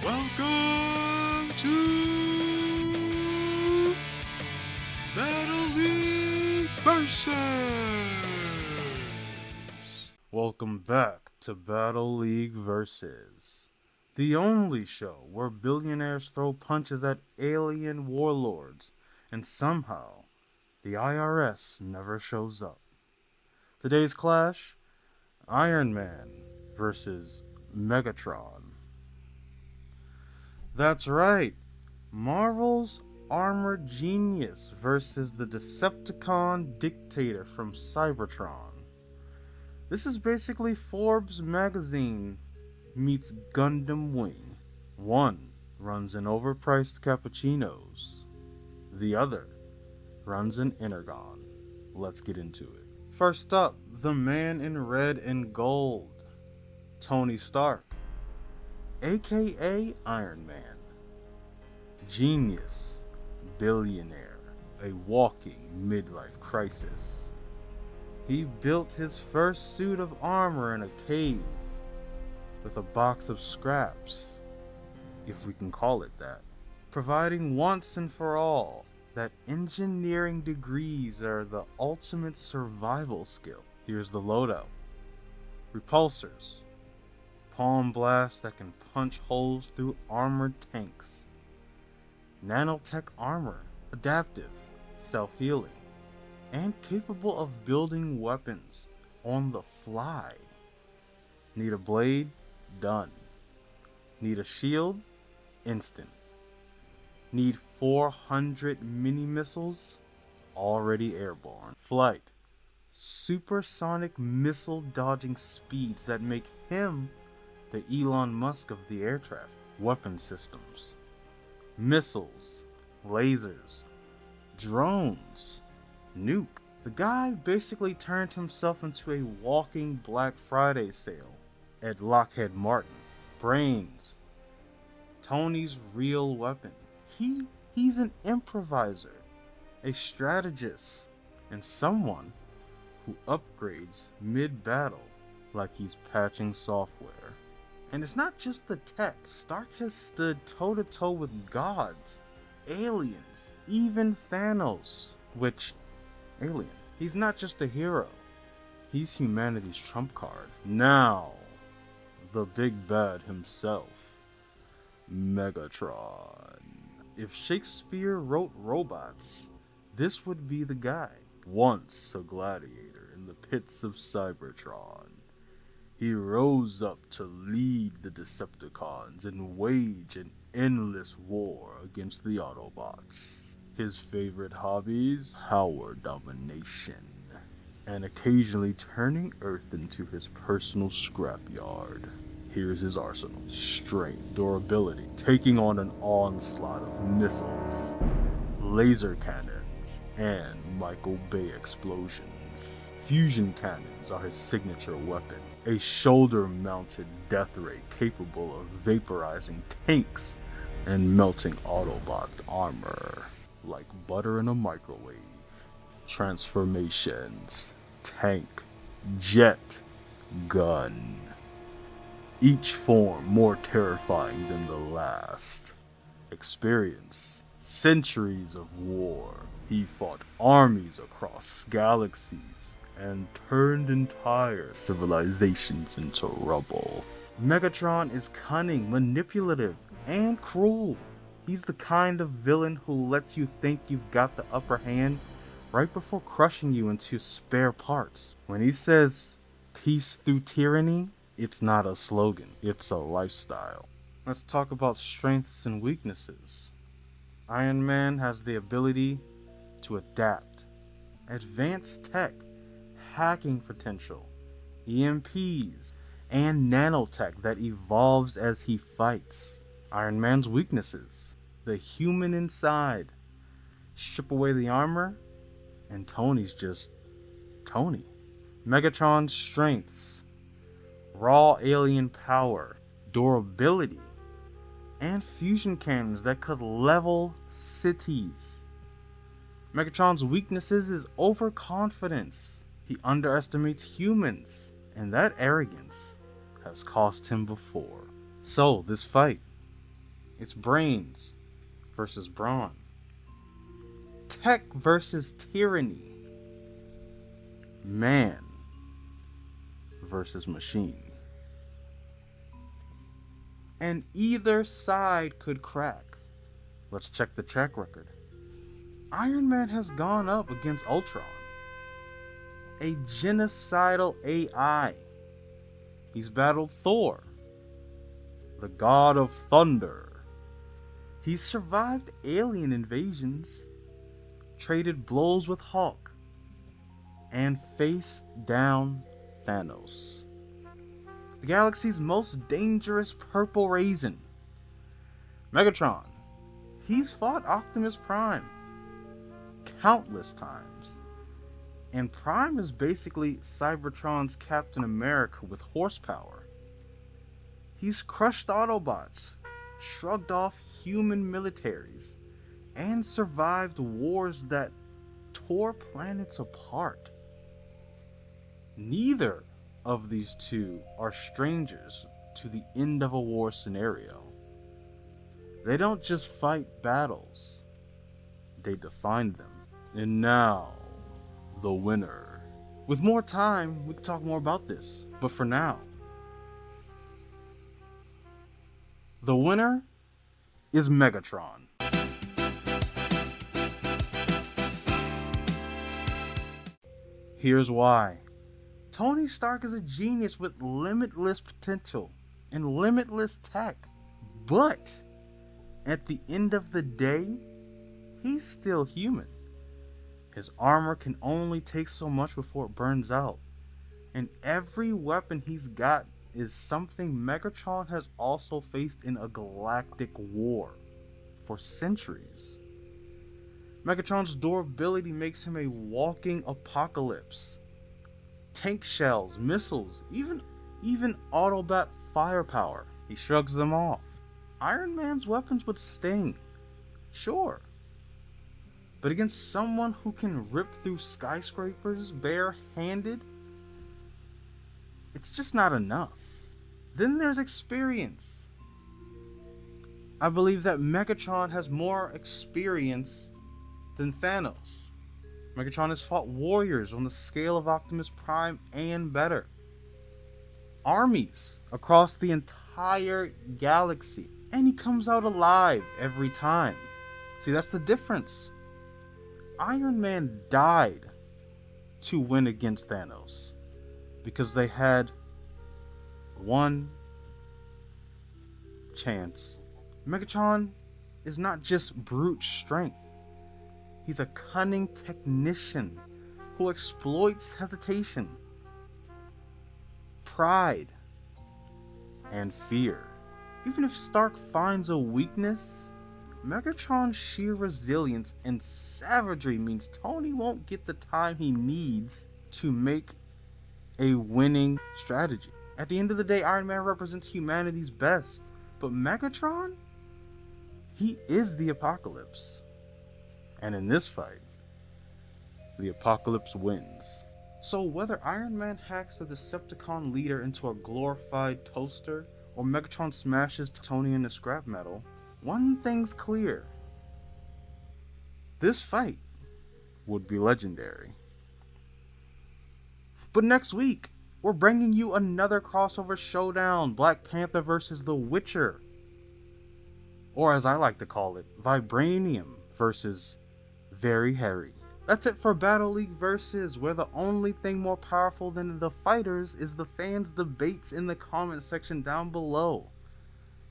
Welcome to Battle League Versus. Welcome back to Battle League Versus, the only show where billionaires throw punches at alien warlords and somehow the IRS never shows up. Today's clash, Ironman versus Megatron. That's right, Marvel's armored genius versus the Decepticon dictator from Cybertron. This is basically Forbes magazine meets Gundam Wing. One runs in overpriced cappuccinos. The other runs in Energon. Let's get into it. First up, the man in red and gold, Tony Stark, aka Iron Man. Genius, billionaire, a walking midlife crisis. He built his first suit of armor in a cave with a box of scraps, if we can call it that, providing once and for all that engineering degrees are the ultimate survival skill. Here's the loadout: repulsors, palm blasts that can punch holes through armored tanks, nanotech armor, adaptive, self-healing, and capable of building weapons on the fly. Need a blade? Done. Need a shield? Instant. Need 400 mini missiles? Already airborne. Flight: supersonic missile dodging speeds that make him the Elon Musk of the air traffic. Weapon systems: missiles, lasers, drones, nuke. The guy basically turned himself into a walking Black Friday sale at Lockheed Martin. Brains: Tony's real weapon. He's an improviser, a strategist, and someone who upgrades mid-battle like he's patching software. And it's not just the tech. Stark has stood toe-to-toe with gods, aliens, even Thanos. Which, alien? He's not just a hero. He's humanity's trump card. Now, the big bad himself, Megatron. If Shakespeare wrote robots, this would be the guy. Once a gladiator in the pits of Cybertron, he rose up to lead the Decepticons and wage an endless war against the Autobots. His favorite hobbies: power domination, and occasionally turning Earth into his personal scrapyard. Here's his arsenal: strength, durability, taking on an onslaught of missiles, laser cannons, and Michael Bay explosions. Fusion cannons are his signature weapon, a shoulder-mounted death ray capable of vaporizing tanks and melting Autobot armor like butter in a microwave. Transformations: tank, jet, gun. Each form more terrifying than the last. Experience: centuries of war. He fought armies across galaxies and turned entire civilizations into rubble. Megatron is cunning, manipulative, and cruel. He's the kind of villain who lets you think you've got the upper hand right before crushing you into spare parts. When he says peace through tyranny, it's not a slogan, it's a lifestyle. Let's talk about strengths and weaknesses. Iron Man has the ability to adapt, advanced tech, hacking potential, EMPs, and nanotech that evolves as he fights. Iron Man's weaknesses: the human inside. Strip away the armor, and Tony's just Tony. Megatron's strengths: raw alien power, durability, and fusion cannons that could level cities. Megatron's weaknesses is overconfidence. He underestimates humans, and that arrogance has cost him before. So, this fight, It's brains versus brawn. Tech versus tyranny. Man versus machine. And either side could crack. Let's check the track record. Iron Man has gone up against Ultron, a genocidal AI. He's battled Thor, the god of thunder. He's survived alien invasions, traded blows with Hulk, and faced down Thanos, the galaxy's most dangerous purple raisin. Megatron, he's fought Optimus Prime countless times. And Prime is basically Cybertron's Captain America with horsepower. He's crushed Autobots, shrugged off human militaries, and survived wars that tore planets apart. Neither of these two are strangers to the end of a war scenario. They don't just fight battles, they define them. And now, the winner. With more time, we can talk more about this, but for now, the winner is Megatron. Here's why. Tony Stark is a genius with limitless potential and limitless tech, but at the end of the day, he's still human. His armor can only take so much before it burns out, and every weapon he's got is something Megatron has also faced in a galactic war for centuries. Megatron's durability makes him a walking apocalypse. Tank shells, missiles, even Autobot firepower, he shrugs them off. Iron Man's weapons would sting, sure, but against someone who can rip through skyscrapers bare-handed, it's just not enough. Then there's experience. I believe that Megatron has more experience than Thanos. Megatron has fought warriors on the scale of Optimus Prime and better. Armies across the entire galaxy. And he comes out alive every time. See, that's the difference. Iron Man died to win against Thanos because they had one chance. Megatron is not just brute strength. He's a cunning technician who exploits hesitation, pride, and fear. Even if Stark finds a weakness, Megatron's sheer resilience and savagery means Tony won't get the time he needs to make a winning strategy. At the end of the day, Iron Man represents humanity's best, but Megatron, he is the apocalypse. And in this fight, the apocalypse wins. So whether Iron Man hacks the Decepticon leader into a glorified toaster, or Megatron smashes Tony into scrap metal, one thing's clear. This fight would be legendary. But next week, we're bringing you another crossover showdown, Black Panther versus The Witcher. Or as I like to call it, Vibranium versus Very Hairy. That's it for Battle League Versus, where the only thing more powerful than the fighters is the fans' debates in the comment section down below.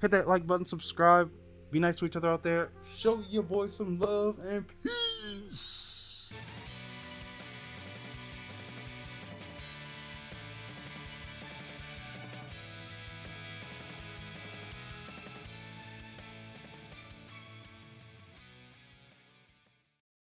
Hit that like button, subscribe, be nice to each other out there, show your boy some love, and peace!